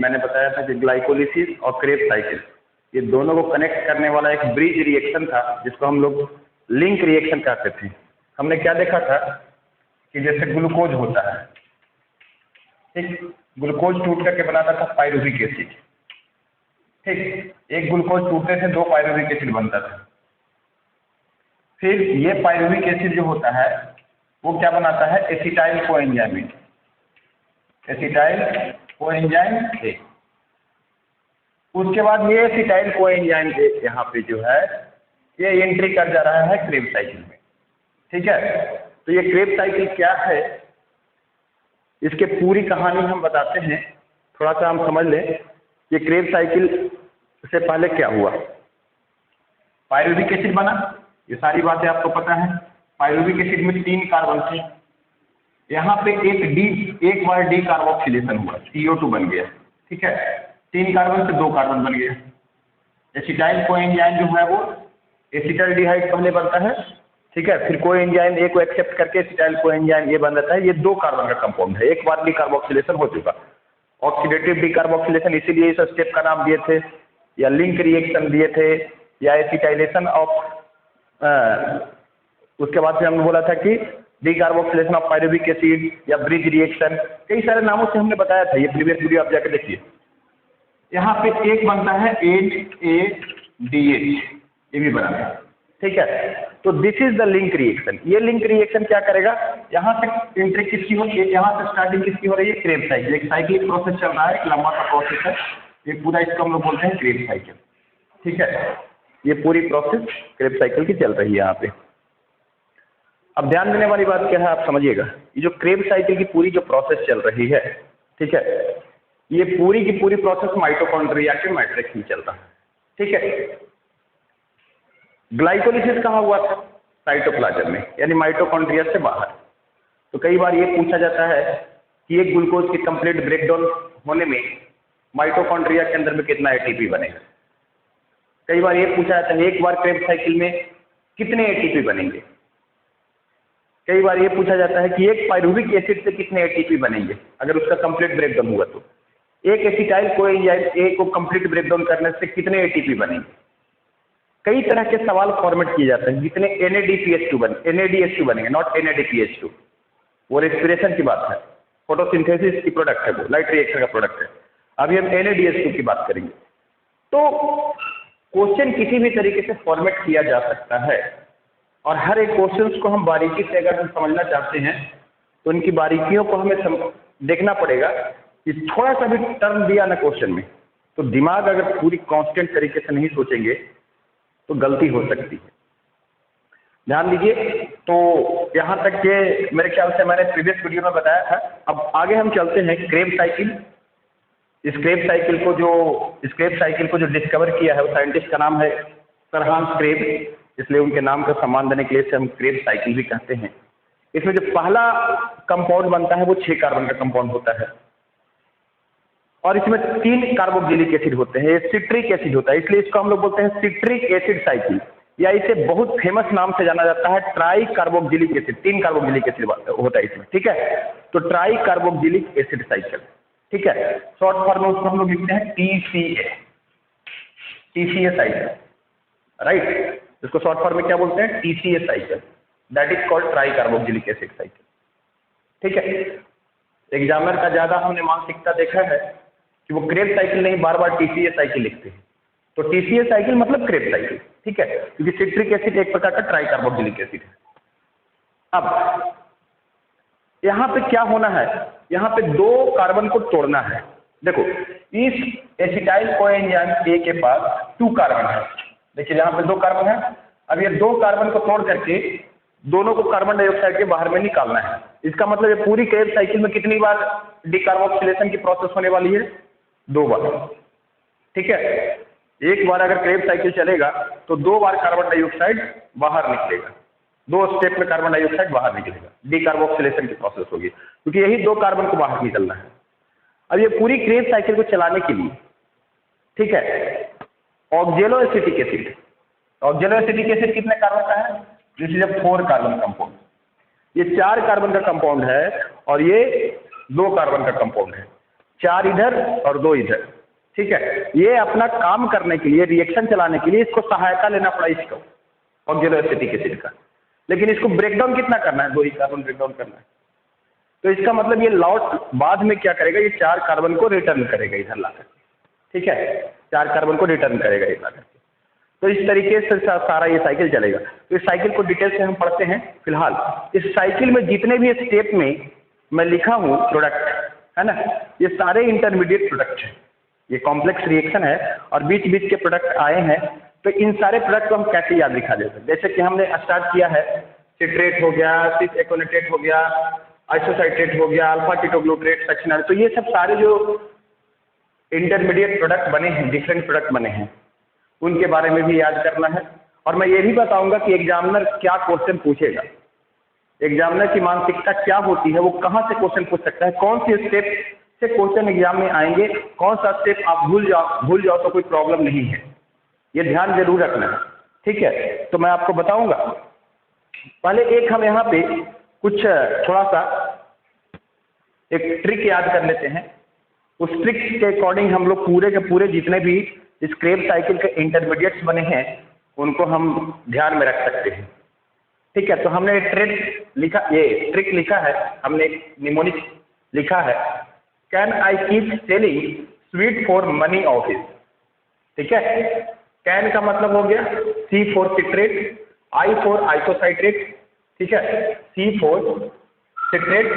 मैंने बताया था कि ग्लाइकोलिसिस और क्रेब्स साइकिल ये दोनों को कनेक्ट करने वाला एक ब्रिज रिएक्शन था जिसको हम लोग लिंक रिएक्शन कहते थे। हमने क्या देखा था कि जैसे ग्लूकोज होता है, ठीक, ग्लूकोज टूट करके बनाता था पायरुविक एसिड, ठीक, एक ग्लूकोज टूटने से 2 पायरुविक एसिड बनता था। फिर ये पायरुविक एसिड जो होता है वो क्या बनाता है, acetyl coenzyme, acetyl coenzyme A. उसके बाद ये एसिटाइल कोएंजाइम ए यहाँ पे जो है ये एंट्री कर जा रहा है क्रेब्स साइकिल में, ठीक है। तो ये क्रेब्स साइकिल क्या है, इसके पूरी कहानी हम बताते हैं, थोड़ा सा हम समझ लें। ये क्रेब्स साइकिल से पहले क्या हुआ, पायरुविक एसिड बना, ये सारी बातें आपको पता है। पायरुविक एसिड में 3 कार्बन थे, यहाँ पे एक बार डी कार्बोक्सिलेशन हुआ, CO2 बन गया, ठीक है। 3 कार्बन से 2 कार्बन बन गया। एसिटाइल कोएंजाइम जो है वो एसिटाल्डिहाइड पहले बनता है, ठीक है, फिर कोएंजाइम ए को एक्सेप्ट करके एसिटाइल कोएंजाइम ए बन जाता है। ये 2 कार्बन का कंपाउंड है, एक बार डी कार्बोक्सिलेशन हो चुका, ऑक्सीडेटिव डी कार्बोक्सिलेशन, इसीलिए इस स्टेप का नाम दिए थे, या लिंक रिएक्शन दिए थे, या एसिटाइलेशन ऑफ उसके बाद से हमने बोला था कि D carboxylation of pyruvic acid या ब्रिज रिएक्शन, कई सारे नामों से हमने बताया था, ये प्रीवियस वीडियो आप जाकर देखिए। यहाँ पे एक बनता है NADH, ये भी बना है, ठीक है। तो this is the link reaction. ये लिंक रिएक्शन क्या करेगा, यहाँ से एंट्री किसकी हो, यहाँ से स्टार्टिंग किसकी हो रही है, क्रेब्स साइकिल, एक साइक्लिक प्रोसेस चल रहा है, एक लंबा सा प्रोसेस है, ये पूरा इसको हम लोग बोलते हैं क्रेब्स साइकिल, ठीक है। ये पूरी प्रोसेस क्रेब्स साइकिल की चल रही है यहाँ पे। अब ध्यान देने वाली बात क्या है, आप समझिएगा, ये जो क्रेब्स साइकिल की पूरी जो प्रोसेस चल रही है, ठीक है, ये पूरी की पूरी प्रोसेस माइटोकॉन्ड्रिया के मैट्रिक्स में चल रहा है, ठीक है। ग्लाइकोलिसिस कहाँ हुआ था, साइटोप्लाज्म में, यानी माइटोकॉन्ड्रिया से बाहर। तो कई बार ये पूछा जाता है कि एक ग्लूकोज की कंप्लीट ब्रेकडाउन होने में माइटोकॉन्ड्रिया के अंदर में कितना ATP बनेगा। कई बार ये पूछा जाता है एक बार क्रेब्स साइकिल में कितने ATP बनेंगे। कई बार ये पूछा जाता है कि एक पायरुविक एसिड से कितने ATP बनेंगे अगर उसका कंप्लीट ब्रेकडाउन हुआ तो। एक एसिटाइल कोएंजाइम ए को कंप्लीट ब्रेकडाउन करने से कितने ATP बनेंगे। कई तरह के सवाल फॉर्मेट किए जाते हैं, जितने NADH2 बनेंगे, नॉट NADPH2, वो रेस्पिरेशन की बात है, फोटोसिंथेसिस की प्रोडक्ट है, वो लाइट रिएक्शन का प्रोडक्ट है। अभी हम NADH2 की बात करेंगे। तो क्वेश्चन किसी भी तरीके से फॉर्मेट किया जा सकता है, और हर एक क्वेश्चन को हम बारीकी से अगर हम समझना चाहते हैं तो उनकी बारीकियों को हमें देखना पड़ेगा कि थोड़ा सा भी टर्म दिया ना क्वेश्चन में, तो दिमाग अगर पूरी कांस्टेंट तरीके से नहीं सोचेंगे तो गलती हो सकती है। ध्यान दीजिए। तो यहाँ तक के मेरे ख्याल से मैंने प्रीवियस वीडियो में बताया था। अब आगे हम चलते हैं क्रेब्स साइकिल। इस क्रेब्स साइकिल को जो डिस्कवर किया है वो साइंटिस्ट का नाम है सर हांस क्रेब्स, इसलिए उनके नाम का सम्मान देने के लिए इसे हम क्रेब्स साइकिल भी कहते हैं। इसमें जो पहला कंपाउंड बनता है वो 6 कार्बन का कंपाउंड होता है, और इसमें 3 कार्बोक्सिलिक एसिड होते हैं, सिट्रिक एसिड होता है, इसलिए इसको हम लोग बोलते हैं सिट्रिक एसिड साइकिल, या इसे बहुत फेमस नाम से जाना जाता है try carboxylic acid. 3 carboxylic acid होता है इसमें, ठीक है। तो ट्राई कार्बोक्सिलिक एसिड साइकिल, ठीक है। शॉर्ट फॉर्म में उसको हम लोग लिखते हैं TCA साइकिल, राइट। इसको शॉर्ट फॉर्म में क्या बोलते हैं, TCA cycle, that is called try carboxylic acid cycle, ठीक है। एग्जामिनर का ज्यादा हमने मानसिकता देखा है कि वो क्रेब्स साइकिल नहीं, बार बार TCA साइकिल लिखते हैं। तो TCA साइकिल मतलब क्रेब्स साइकिल, ठीक है, क्योंकि सिट्रिक एसिड एक प्रकार का ट्राई कार्बोक्सिलिक एसिड है। अब यहाँ पे क्या होना है, यहाँ पे 2 कार्बन को तोड़ना है। देखो इस एसिटाइल कोएंजाइम ए के पास 2 कार्बन है, देखिए यहाँ पे 2 कार्बन है। अब ये 2 कार्बन को तोड़ करके दोनों को कार्बन डाइऑक्साइड के बाहर में निकालना है। इसका मतलब ये पूरी क्रेब्स साइकिल में कितनी बार डिकार्बोक्सिलेशन की प्रोसेस होने वाली है, 2 बार, ठीक है। एक बार अगर क्रेब्स साइकिल चलेगा तो 2 बार कार्बन डाइऑक्साइड बाहर निकलेगा, 2 स्टेप में कार्बन डाइऑक्साइड बाहर निकलेगा, डिकार्बोक्सिलेशन की प्रोसेस होगी, क्योंकि यही 2 कार्बन को बाहर निकलना है। अब ये पूरी क्रेब्स साइकिल को चलाने के लिए, ठीक है, ऑक्जेलोएसिटिक एसिड, ऑक्जेलोएसिटिक एसिड कितने कार्बन का है, this is a 4 carbon compound. ये 4 कार्बन का कंपाउंड है और ये 2 कार्बन का कंपाउंड है। 4 इधर और 2 इधर, ठीक है। ये अपना काम करने के लिए, रिएक्शन चलाने के लिए इसको सहायता लेना पड़ा इसको, ऑक्सिजन एसिटिक एसिड का। लेकिन इसको ब्रेकडाउन कितना करना है, 2 ही कार्बन ब्रेकडाउन करना है। तो इसका मतलब ये लॉस बाद में क्या करेगा, ये 4 कार्बन को रिटर्न करेगा इधर लाकर, ठीक है, 4 कार्बन को रिटर्न करेगा इधर लाकर। तो इस तरीके से सारा ये साइकिल चलेगा। तो इस साइकिल को डिटेल से हम पढ़ते हैं। फिलहाल इस साइकिल में जितने भी स्टेप में मैं लिखा हूँ प्रोडक्ट, है ना, ये सारे इंटरमीडिएट प्रोडक्ट हैं। ये कॉम्प्लेक्स रिएक्शन है और बीच बीच के प्रोडक्ट आए हैं। तो इन सारे प्रोडक्ट को हम कैसे याद दिखा देते हैं, जैसे कि हमने स्टार्ट किया है, सिट्रेट हो गया, सिस एकोनेटेट हो गया, आइसोसाइट्रेट हो गया, अल्फा कीटोग्लूटरेट, सेक्शनल। तो ये सब सारे जो इंटरमीडिएट प्रोडक्ट बने हैं, डिफरेंट प्रोडक्ट बने हैं, उनके बारे में भी याद करना है। और मैं ये भी बताऊंगा कि एग्जामिनर क्या क्वेश्चन पूछेगा, एग्जामिनर की मानसिकता क्या होती है, वो कहाँ से क्वेश्चन पूछ सकता है, कौन सी स्टेप से क्वेश्चन एग्जाम में आएंगे, कौन सा स्टेप आप भूल जाओ तो कोई प्रॉब्लम नहीं है। ये ध्यान जरूर रखना है, ठीक है। तो मैं आपको बताऊंगा। पहले एक हम यहाँ पे कुछ थोड़ा सा एक ट्रिक याद कर लेते हैं। उस ट्रिक के अकॉर्डिंग हम लोग पूरे के पूरे जितने भी इस क्रेब साइकिल के इंटरमीडिएट्स बने हैं उनको हम ध्यान में रख सकते हैं, ठीक है। तो हमने ट्रिक लिखा है, हमने निमोनिक लिखा है, can I keep selling sweet for money office, ठीक है। कैन का मतलब हो गया C for citrate, I for isocitrate, ठीक है, C for citrate,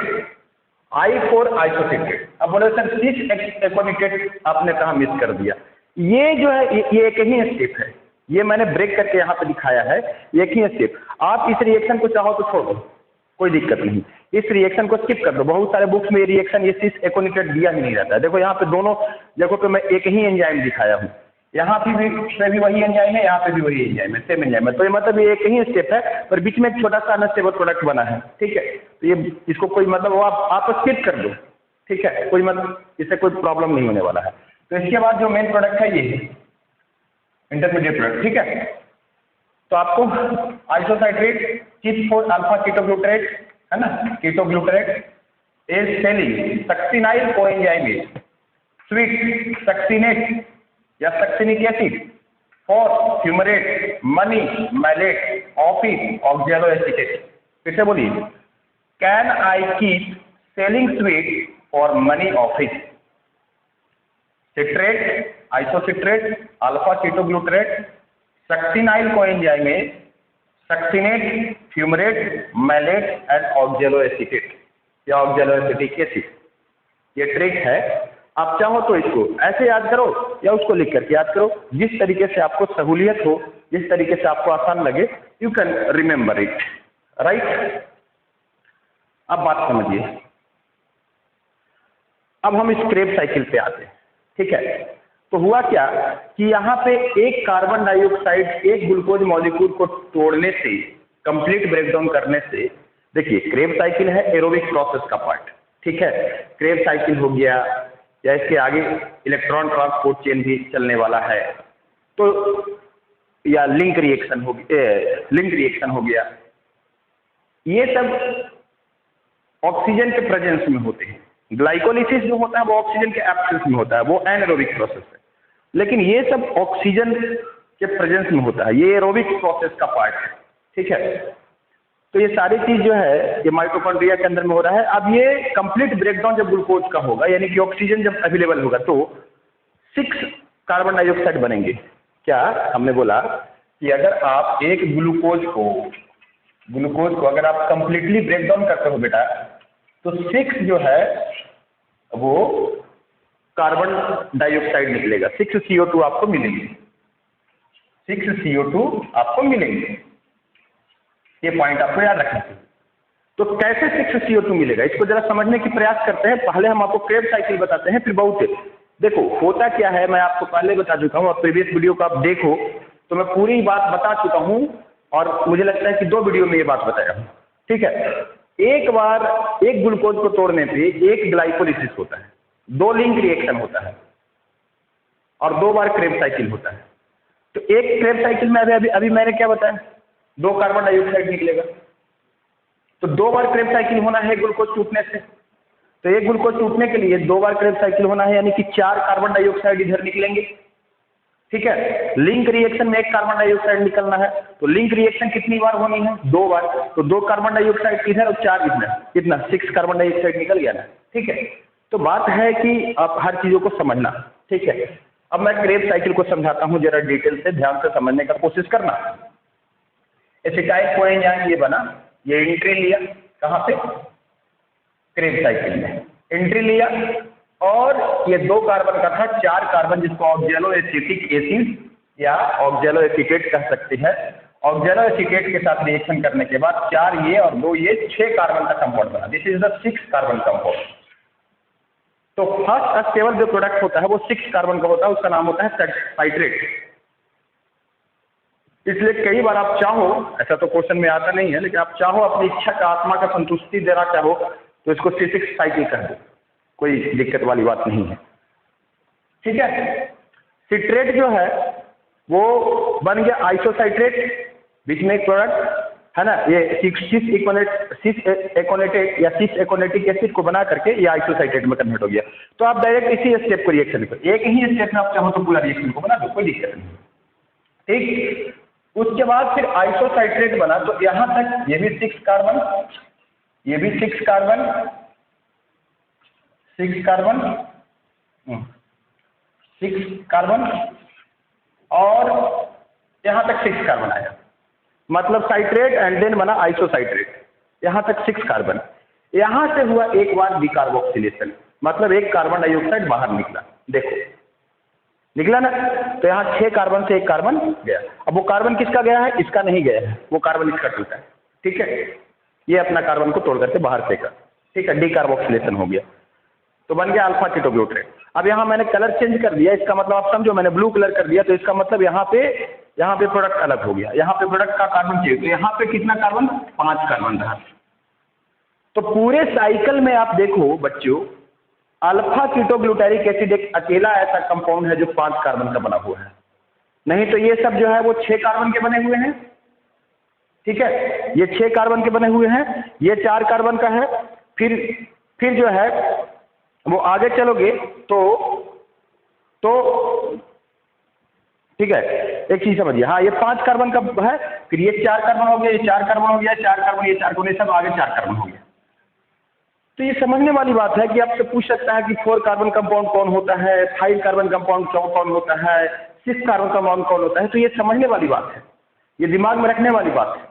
I for isocitrate. अब बोले सर सिस एकोनेटेट आपने कहा मिस कर दिया। ये जो है ये एक ही स्टेप है, ये मैंने ब्रेक करके यहाँ पे दिखाया है, एक ही स्टेप। आप इस रिएक्शन को चाहो तो छोड़ दो, कोई दिक्कत नहीं, इस रिएक्शन को स्किप कर दो। बहुत सारे बुक्स में ये रिएक्शन, ये सिस एकोनेटेट दिया ही नहीं रहता है। देखो यहाँ पे दोनों जगहों पे मैं एक ही एंजाइम दिखाया हूँ, यहाँ पे भी वही एंजाइम है, यहाँ पे भी वही एंजाइम है, सेम एंजाइम है। तो ये मतलब ये एक ही स्टेप है, पर बीच में एक छोटा सा अनस्टेबल प्रोडक्ट बना है, ठीक है। तो ये इसको कोई मतलब वो आप स्किप कर दो, ठीक है, कोई मतलब इससे कोई प्रॉब्लम नहीं होने वाला है। तो इसके बाद जो मेन प्रोडक्ट है ये इंटरमीडिएट प्रोडक्ट, ठीक है। तो आपको isocitrate, chip for alpha ketoglutarate, है ना, ketoglutarate is selling succinyl coenzyme is sweet succinate या succinic acid for fumarate, money, malate, office, oxaloacetate. फिर से बोलिए, can I keep selling sweet for money office, citrate, isocitrate, alpha ketoglutarate, succinyl coenzyme is succinate, fumarate, malate and oxaloacetate या oxaloacetic acid. ये trick है। आप चाहो तो इसको ऐसे याद करो या उसको लिख करके याद करो, जिस तरीके से आपको सहूलियत हो, जिस तरीके से आपको आसान लगे, you can remember it, right. अब बात समझिए। अब हम इस क्रेब साइकिल पे आते हैं, ठीक है। तो हुआ क्या कि यहाँ पे एक कार्बन डाइऑक्साइड एक ग्लूकोज मॉलिक्यूल को तोड़ने से, कंप्लीट ब्रेकडाउन करने से, देखिए क्रेब साइकिल है एरोबिक प्रोसेस का पार्ट, ठीक है। क्रेब साइकिल हो गया या इसके आगे इलेक्ट्रॉन ट्रांसपोर्ट चेन भी चलने वाला है, तो या लिंक रिएक्शन हो गया, ये सब ऑक्सीजन के प्रेजेंस में होते हैं। ग्लाइकोलिसिस जो होता है वो ऑक्सीजन के एब्सेंस में होता है, वो एनारोबिक प्रोसेस है। लेकिन ये सब ऑक्सीजन के प्रेजेंस में होता है, ये एरोबिक प्रोसेस का पार्ट है, ठीक है। तो ये सारी चीज जो है ये माइटोकॉन्ड्रिया के अंदर में हो रहा है। अब ये कंप्लीट ब्रेकडाउन जब ग्लूकोज का होगा, यानी कि ऑक्सीजन जब अवेलेबल होगा, तो 6 कार्बन डाइऑक्साइड बनेंगे। क्या हमने बोला कि अगर आप एक ग्लूकोज को अगर आप कंप्लीटली ब्रेकडाउन करते हो बेटा, तो 6 जो है वो कार्बन डाइऑक्साइड निकलेगा, 6 CO2 आपको मिलेंगे, 6 CO2 आपको मिलेंगे। ये पॉइंट आपको याद रखना चाहिए। तो कैसे 6 CO2 मिलेगा, इसको जरा समझने की प्रयास करते हैं। पहले हम आपको क्रेब साइकिल बताते हैं, फिर बहुत देखो होता क्या है, मैं आपको पहले बता चुका हूँ। और प्रीवियस वीडियो को आप देखो तो मैं पूरी बात बता चुका हूँ, और मुझे लगता है कि 2 वीडियो में ये बात बताया हूँ, ठीक है। एक बार एक ग्लूकोज को तोड़ने पे एक ग्लाइकोलिसिस होता है, 2 लिंक रिएक्शन होता है, और 2 बार क्रेब साइकिल होता है। तो एक क्रेब साइकिल में अभी मैंने क्या बताया, 2 कार्बन डाइऑक्साइड निकलेगा। तो 2 बार क्रेब साइकिल होना है ग्लूकोज टूटने से। तो एक ग्लूकोज टूटने के लिए 2 बार क्रेब साइकिल होना है, यानी कि 4 कार्बन डाइऑक्साइड इधर निकलेंगे। ठीक है, लिंक रिएक्शन में 1 कार्बन डाइऑक्साइड निकलना है, तो लिंक रिएक्शन कितनी बार होनी है? 2 बार। तो 2 कार्बन डाइऑक्साइड इधर और 4 इधर, कितना? 6 कार्बन डाइऑक्साइड निकल गया ना। ठीक है, तो बात है कि आप हर चीजों को समझना। ठीक है, अब मैं क्रेब साइकिल को समझाता हूं, जरा डिटेल से ध्यान से समझने का कोशिश करना। एसिटाइल कोएंजाइम ये बना, ये एंट्री लिया कहां पे? क्रेब साइकिल में एंट्री लिया, और ये 2 कार्बन का था, 4 कार्बन, जिसको ऑक्जेलो एसिटिक एसिड या ऑक्जेलो एसीटेट कह सकते हैं। ऑक्जेलो एसीटेट के साथ रिएक्शन करने के बाद 4 ये और 2 ये 6 कार्बन का कंपाउंड बना। This is the 6 carbon compound. तो फर्स्ट स्टेबल जो प्रोडक्ट होता है वो 6 कार्बन का होता है, उसका नाम होता है साइट्रेट। इसलिए कई बार आप चाहो, ऐसा तो क्वेश्चन में आता नहीं है, लेकिन आप चाहो अपनी इच्छा का, आत्मा का संतुष्टि देना चाहो तो इसको C6 साइकिल कर दो, कोई दिक्कत वाली बात नहीं है। ठीक है, सिट्रेट जो है वो बन गया आइसोसाइट्रेट, बीच में एक प्रोडक्ट है ना, ये सिस एकोनेटेट या सिस एकोनेटिक एसिड को बना करके ये आइसोसाइट्रेट में कन्वर्ट हो गया। तो आप डायरेक्ट इसी स्टेप को रिएक्शन करो, एक ही स्टेप में आप चाहो तो पूरा रिएक्शन को बना दो, कोई दिक्कत नहीं। ठीक, उसके बाद फिर आइसोसाइट्रेट बना, तो यहां तक ये भी 6 कार्बन, ये भी 6 कार्बन, 6 कार्बन, 6 कार्बन, और यहां तक 6 कार्बन आया, मतलब साइट्रेट एंड देन बना आइसोसाइट्रेट, यहां तक 6 कार्बन। यहां से हुआ एक बार डिकार्बोक्सिलेशन, मतलब 1 कार्बन डाइऑक्साइड बाहर निकला, देखो निकला ना। तो यहाँ 6 कार्बन से 1 कार्बन गया। अब वो कार्बन किसका गया है? इसका नहीं गया है, वो कार्बन इसका टूटा है। ठीक है, ये अपना कार्बन को तोड़ करके बाहर फेंका। ठीक है, डिकार्बोक्सिलेशन हो गया, तो बन गया अल्फा कीटोग्लूटारेट। अब यहाँ मैंने कलर चेंज कर दिया, इसका मतलब आप समझो, मैंने ब्लू कलर कर दिया, तो इसका मतलब यहाँ पे प्रोडक्ट अलग हो गया, यहाँ पे प्रोडक्ट का कार्बन चाहिए, तो यहाँ पे कितना कार्बन? 5 कार्बन रहा। तो पूरे साइकिल में आप देखो बच्चों, अल्फा कीटोग्लूटारिक एसिड एक अकेला ऐसा कंपाउंड है जो 5 कार्बन का बना हुआ है, नहीं तो ये सब जो है वो 6 कार्बन के बने हुए हैं। ठीक है, ये 6 कार्बन के बने हुए हैं, ये 4 कार्बन का है। फिर जो है वो आगे चलोगे तो ठीक है, एक चीज समझिए, हाँ ये 5 कार्बन का है, फिर ये 4 कार्बन हो गया, ये 4 कार्बन हो गया, 4 कार्बन, ये 4 कार्बन, ये सब आगे 4 कार्बन हो गया। तो ये समझने वाली बात है कि आपसे पूछ सकता है कि 4 कार्बन कंपाउंड कौन होता है, 5 कार्बन कंपाउंड कौन होता है, 6 कार्बन कंपाउंड कौन होता है। तो ये समझने वाली बात है, ये दिमाग में रखने वाली बात है।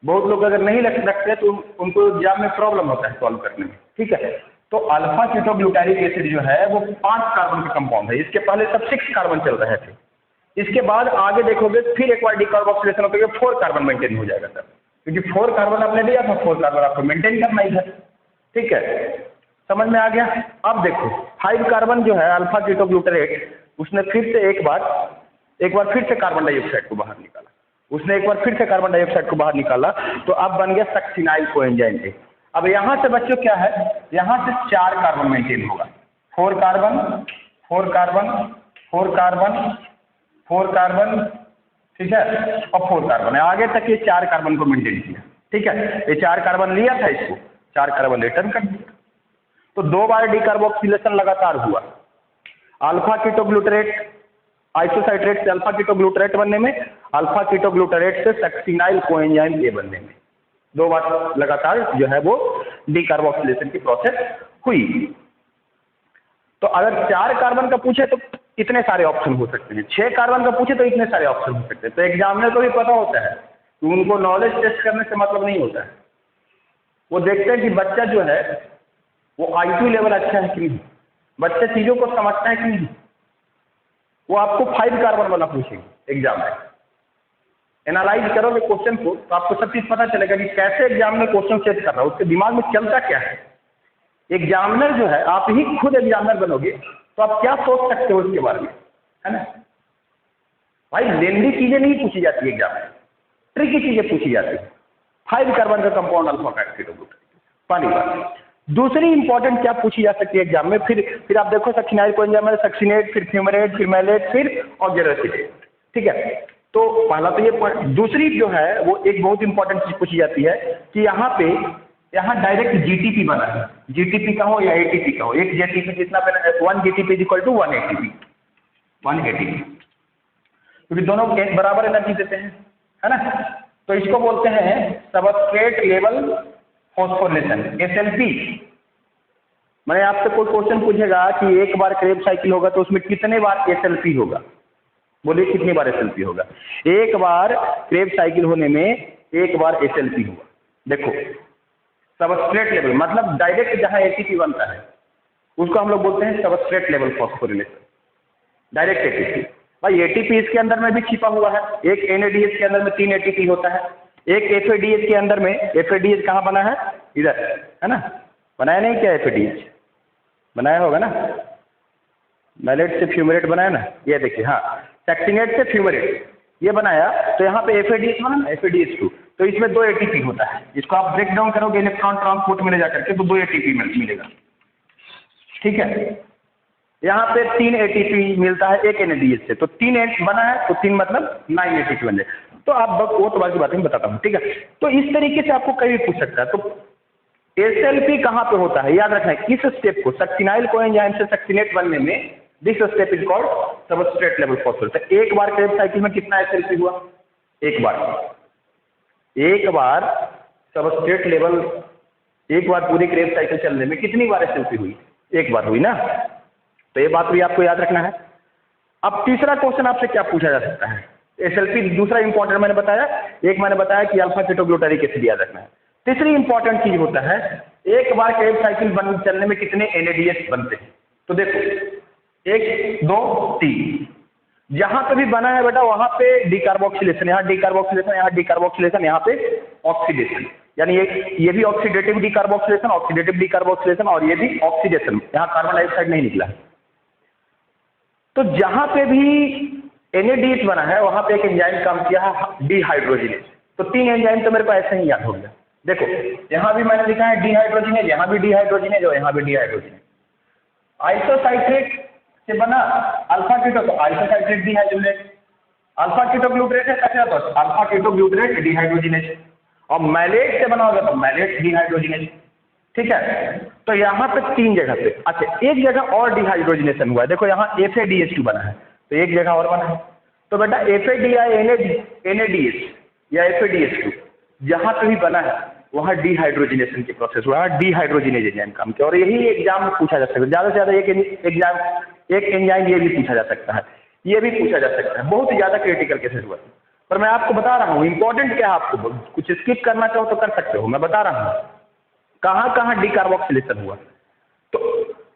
बहुत लोग अगर नहीं रखते तो उनको एग्जाम में प्रॉब्लम होता है सॉल्व करने में। ठीक है, तो अल्फा कीटोग्लूटारिक एसिड जो है वो 5 कार्बन का कंपाउंड है। इसके पहले सब 6 कार्बन चल रहे थे, इसके बाद आगे देखोगे फिर एक बार डिकार्बोक्सिलेशन होकर के 4 कार्बन मेंटेन हो जाएगा सर, क्योंकि 4 कार्बन आपने लिया था, 4 कार्बन आपको मेंटेन करना ही है। ठीक है, समझ में आ गया। अब देखो 5 कार्बन जो है अल्फा कीटोग्लूटारेट, उसने फिर से एक बार फिर से कार्बन डाइऑक्साइड को बाहर निकाला, उसने एक बार फिर से कार्बन डाइऑक्साइड को बाहर निकाला, तो अब बन गया सक्सिनाइल कोएंजाइम ए। अब यहाँ से बच्चों क्या है, यहाँ से 4 कार्बन मेंटेन होगा, 4 कार्बन 4 कार्बन 4 कार्बन 4 कार्बन, ठीक है, और 4 कार्बन है, आगे तक ये 4 कार्बन को मेंटेन किया। ठीक है, ये 4 कार्बन लिया था, इसको 4 कार्बन रिटर्न कर दिया, तो 2 बार डिकार्बोक्सिलेशन लगातार हुआ, अल्फा कीटोग्लूटारेट आइसोसाइट्रेट से अल्फा कीटोग्लूटारेट बनने में, अल्फा कीटोग्लूटारेट से सक्सिनाइल कोएंजाइम ए बनने में 2 बार लगातार जो है वो डिकार्बोक्सिलेशन की प्रोसेस हुई। तो अगर 4 कार्बन का पूछे तो इतने सारे ऑप्शन हो सकते हैं, 6 कार्बन का पूछे तो इतने सारे ऑप्शन हो सकते हैं। तो एग्जामिनर को भी पता होता है कि उनको नॉलेज टेस्ट करने से मतलब नहीं होता है, वो देखते हैं कि बच्चा जो है वो IQ लेवल अच्छा है कि नहीं, बच्चे चीज़ों को समझता है कि नहीं। वो आपको 5 कार्बन वाला पूछेंगे एग्जाम में, एनालाइज करोगे क्वेश्चन को तो आपको सब चीज़ पता चलेगा कि कैसे एग्जाम में क्वेश्चन सेट कर रहा है, उसके दिमाग में चलता क्या है। एग्जामिनर जो है, आप ही खुद एग्जामिनर बनोगे तो आप क्या सोच सकते हो उसके बारे में, है ना भाई। लेंदी चीज़ें नहीं पूछी जाती एग्जाम में, ट्रिकी चीज़ें पूछी जाती है। 5 कार्बन का कंपाउंड अल्फा कीटोग्लूटारेट, पहली बात। दूसरी इंपॉर्टेंट क्या पूछी जा सकती है एग्जाम में, फिर आप देखो सक्सिनाइल कोएंजाइम में सक्सिनेट, फिर फ्यूमरेट, फिर मैलेट, फिर ऑक्जेलोएसिटेट। ठीक है, तो पहला तो ये, दूसरी जो है वो एक बहुत इंपॉर्टेंट चीज पूछी जाती है कि यहाँ यहाँ डायरेक्ट जीटीपी बना है, जीटीपी का हो या एटीपी का हो, एक जीटीपी जितना बना है 1 GTP is equal to 1 ATP, 1 ATP, क्योंकि दोनों एक बराबर एनर्जी देते हैं, है ना। तो इसको बोलते हैं सबस्ट्रेट लेवल फॉस्फोरिलेशन, एसएलपी। मैंने आपसे कोई क्वेश्चन पूछेगा कि एक बार क्रेब साइकिल होगा तो उसमें कितने बार एसएलपी होगा, बोलिए कितनी बार एसएलपी होगा। एक बार क्रेब साइकिल होने में एक बार एसएलपी होगा। देखो सबस्ट्रेट लेवल मतलब डायरेक्ट जहां एटीपी बनता है उसको हम लोग बोलते हैं substrate level phosphorylation, direct ATP. भाई एटीपी इसके अंदर में भी छिपा हुआ है, एक एनएडीएच के अंदर में 3 एटीपी होता है, एक एफएडीएच के अंदर में, एफएडीएच कहाँ बना है, इधर है ना, बनाया नहीं क्या, एफएडीएच बनाया होगा ना, मैलेट से फ्यूमरेट बनाया ना, ये देखिए, हाँ सक्सिनेट से फ्यूमरेट ये बनाया, तो यहाँ पे एफएडीएच बना ना, एफएडीएच2, तो इसमें 2 एटीपी होता है, इसको आप ब्रेक डाउन करोगे इलेक्ट्रॉन ट्रांसपोर्ट में ले जाकर के तो 2 एटीपी मिलेगा, ठीक है। यहाँ पे 3 एटीपी मिलता है एक एनएडीएच से, तो 3 बना है तो 3 मतलब 9 एटीपी बन जाए। तो आप वो तो बाकी बातें बताता हूँ, ठीक है। तो इस तरीके से आपको कभी पूछ सकता है। तो एसएलपी कहाँ पे होता है, याद रखना है इस स्टेप को, सक्सिनाइल कोएंजाइम से सक्सिनेट बनने में this step is called substrate level phosphorylation. एक बार क्रेब साइकिल में कितना एसएलपी हुआ, एक बार सबस्ट्रेट लेवल, एक बार पूरी क्रेब साइकिल चलने में कितनी बार एसएलपी हुई, एक बार हुई ना। तो ये बात भी आपको याद रखना है। अब तीसरा क्वेश्चन आपसे क्या पूछा जा सकता है, एसएलपी दूसरा इंपॉर्टेंट मैंने बताया, एक मैंने बताया कि अल्फा कीटोग्लूटारिक एसिड याद रखना है। तीसरी इंपॉर्टेंट चीज होता है एक बार क्रेब साइकिल चलने में कितने एनएडीएच बनते हैं। तो देखो 1 2 3, जहां पे भी बना है बेटा वहां पे डीकार्बोक्सिलेशन, यहाँ डीकार्बोक्सिलेशन, यहाँ डीकार्बोक्सिलेशन, यहाँ पे ऑक्सीडेशन, यानी ये भी ऑक्सीडेटिव डीकार्बोक्सिलेशन, ऑक्सीडेटिव डीकार्बोक्सिलेशन, और ये भी ऑक्सीडेशन, यहाँ कार्बन डाइऑक्साइड नहीं निकला है। तो जहां पे भी एनएडीएच बना है वहां पे एक एंजाइम काम किया है डीहाइड्रोजिनेज। तो 3 एंजाइम तो मेरे को ऐसे ही याद हो गया। देखो यहां भी मैंने लिखा है डीहाइड्रोजिनेज, यहां भी डीहाइड्रोजिनेज और यहां भी डीहाइड्रोजिनेज। आइसोसाइट्रेट से बना अल्फा कीटो, तो आइसोसाइट्रेट डीहाइड्रोजिनेज, अल्फा कीटोग्लूटरेट है कैसे, तो अल्फा कीटोग्लूटरेट डीहाइड्रोजिनेज, और मैलेट से बना होगा तो मैलेट डीहाइड्रोजिनेज, ठीक है। तो यहाँ पे 3 जगह पे, अच्छा एक जगह और डिहाइड्रोजिनेशन हुआ है, देखो यहाँ FADH2 बना है, तो एक जगह और बना है। तो बेटा NADH या FADH2 जहाँ पे भी बना है वहाँ डिहाइड्रोजिनेशन की प्रोसेस हुआ, डिहाइड्रोजिनेज एंजाइम काम किया, और यही एग्जाम में पूछा जा सकता है। ज़्यादा से ज़्यादा एक एंजाइम ये भी पूछा जा सकता है, ये भी पूछा जा सकता है, बहुत ज़्यादा क्रिटिकल केसेस हुआ। पर मैं आपको बता रहा हूँ इंपॉर्टेंट क्या है, आपको कुछ स्किप करना चाहो तो कर सकते हो, मैं बता रहा हूँ कहाँ कहाँ डीकार्बोक्सिलेशन हुआ। तो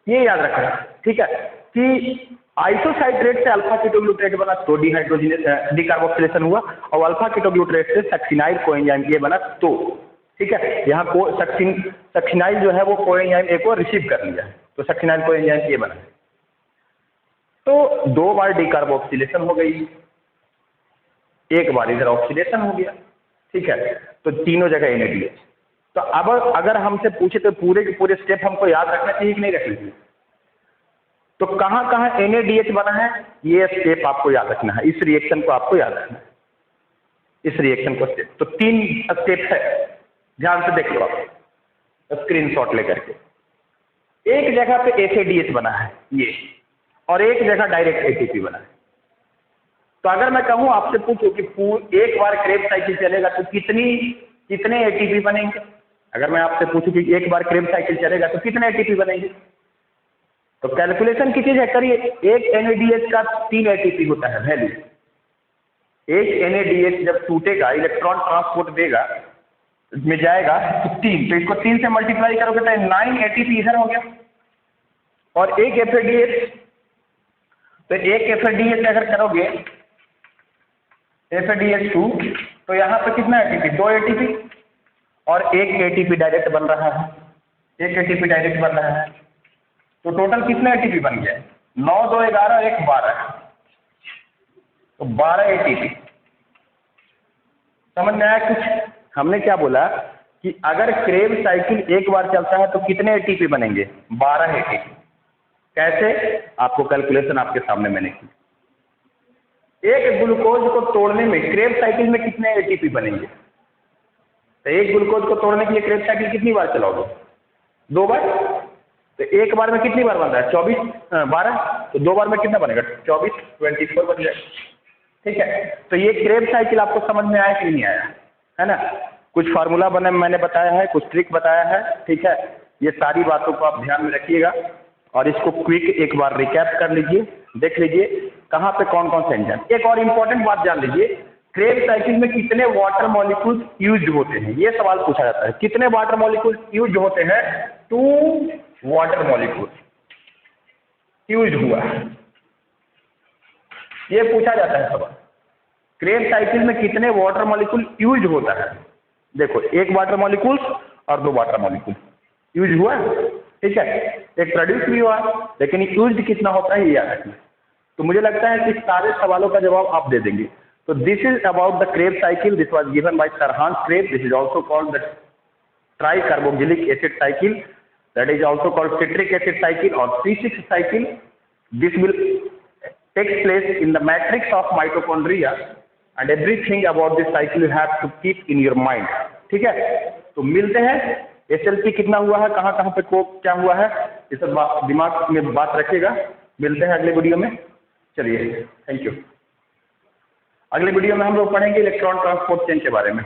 ये याद रखना, ठीक है, कि आइसोसाइट्रेट से अल्फा कीटोग्लूटरेट बना तो डीकार्बोक्सिलेशन हुआ, और अल्फा कीटोग्लूटरेट से सक्सिनाइल कोएंजाइम ये बना तो, ठीक है। यहाँ को सक्सिनाइल जो है वो कोएंजाइम ए को रिसीव कर लिया है, तो सक्सिनाइल कोएंजाइम ये बना है। तो 2 बार डीकार्बोक्सिलेशन हो गई, एक बार इधर ऑक्सीडेशन हो गया, ठीक है। तो तीनों जगह NADH। तो अब अगर हमसे पूछे तो पूरे के पूरे स्टेप हमको याद रखना चाहिए कि नहीं रखना चाहिए। तो कहाँ कहाँ NADH बना है ये स्टेप आपको याद रखना है, इस रिएक्शन को आपको याद रखना है, इस रिएक्शन को स्टेप। तो 3 स्टेप है, ध्यान से देख लो आप स्क्रीनशॉट लेकर के। एक जगह पे FADH बना है ये, और एक जगह डायरेक्ट ATP बना है। तो अगर मैं कहूँ आपसे पूछूं कि एक बार क्रेब साइकिल चलेगा तो कितने ATP बनेंगे, अगर मैं आपसे पूछूं कि एक बार क्रेब साइकिल चलेगा तो कितने ATP बनेंगे, तो कैलकुलेशन की चीज है, करिए। एक NADH का 3 ATP होता है वैल्यू, एक NADH जब टूटेगा इलेक्ट्रॉन ट्रांसपोर्ट देगा में जाएगा तो 3, तो इसको 3 से मल्टीप्लाई करोगे तो 9 ATP इधर हो गया, और एक FADH, तो एक FADH अगर करोगे FADH2 तो यहाँ पे कितना ATP, 2 ATP, और एक ATP डायरेक्ट बन रहा है, एक ATP डायरेक्ट बन रहा है। तो टोटल कितना ATP बन गया, 9 2 11 1 12, तो 12 ATP। समझ में आया कुछ। हमने क्या बोला कि अगर क्रेब साइकिल एक बार चलता है तो कितने ATP बनेंगे, 12 ATP। कैसे, आपको कैलकुलेशन आपके सामने मैंने की। एक ग्लूकोज को तोड़ने में क्रेब साइकिल में कितने ATP बनेंगे, तो एक ग्लूकोज को तोड़ने के लिए क्रेब साइकिल कितनी बार चलाओगे? 2 बार। तो एक बार में कितनी बार बन रहा है? 24 12, तो 2 बार में कितना बनेगा? 24 24 बन जाएगा। ठीक है, तो ये क्रेब साइकिल आपको समझ में आया कि नहीं आया, है ना? कुछ फार्मूला बने मैंने बताया है, कुछ ट्रिक बताया है। ठीक है, ये सारी बातों को आप ध्यान में रखिएगा और इसको क्विक एक बार रिकैप कर लीजिए, देख लीजिए कहाँ पे कौन कौन से एंजाइम। एक और इम्पोर्टेंट बात जान लीजिए, क्रेब साइकिल में कितने वाटर मॉलिक्यूल्स यूज होते हैं, ये सवाल पूछा जाता है। कितने वाटर मॉलिक्यूल्स यूज होते हैं? 2 वाटर मॉलिक्यूल्स यूज हुआ है, ये पूछा जाता है सवाल। क्रेब साइकिल में कितने वाटर मॉलिक्यूल यूज होता है? देखो, 1 वाटर मॉलिक्यूल्स और 2 वाटर मॉलिक्यूल यूज हुआ है। ठीक है, एक प्रोड्यूस भी हुआ, लेकिन यूज कितना होता है ये याद रखना। तो मुझे लगता है कि सारे सवालों का जवाब आप दे देंगे। तो this is about the Krebs cycle, this was given by sir Hans Krebs, this is also called the tricarboxylic acid cycle, that is also called citric acid cycle और C6 cycle. This will takes place in the matrix of mitochondria and everything about this cycle you have to keep in your mind। ठीक है, तो मिलते हैं। SLP कितना हुआ है, कहाँ कहाँ पे को क्या हुआ है, ये सब दिमाग में बात रखिएगा। मिलते हैं अगले वीडियो में। चलिए, थैंक यू। अगले वीडियो में हम लोग पढ़ेंगे इलेक्ट्रॉन ट्रांसपोर्ट चेन के बारे में।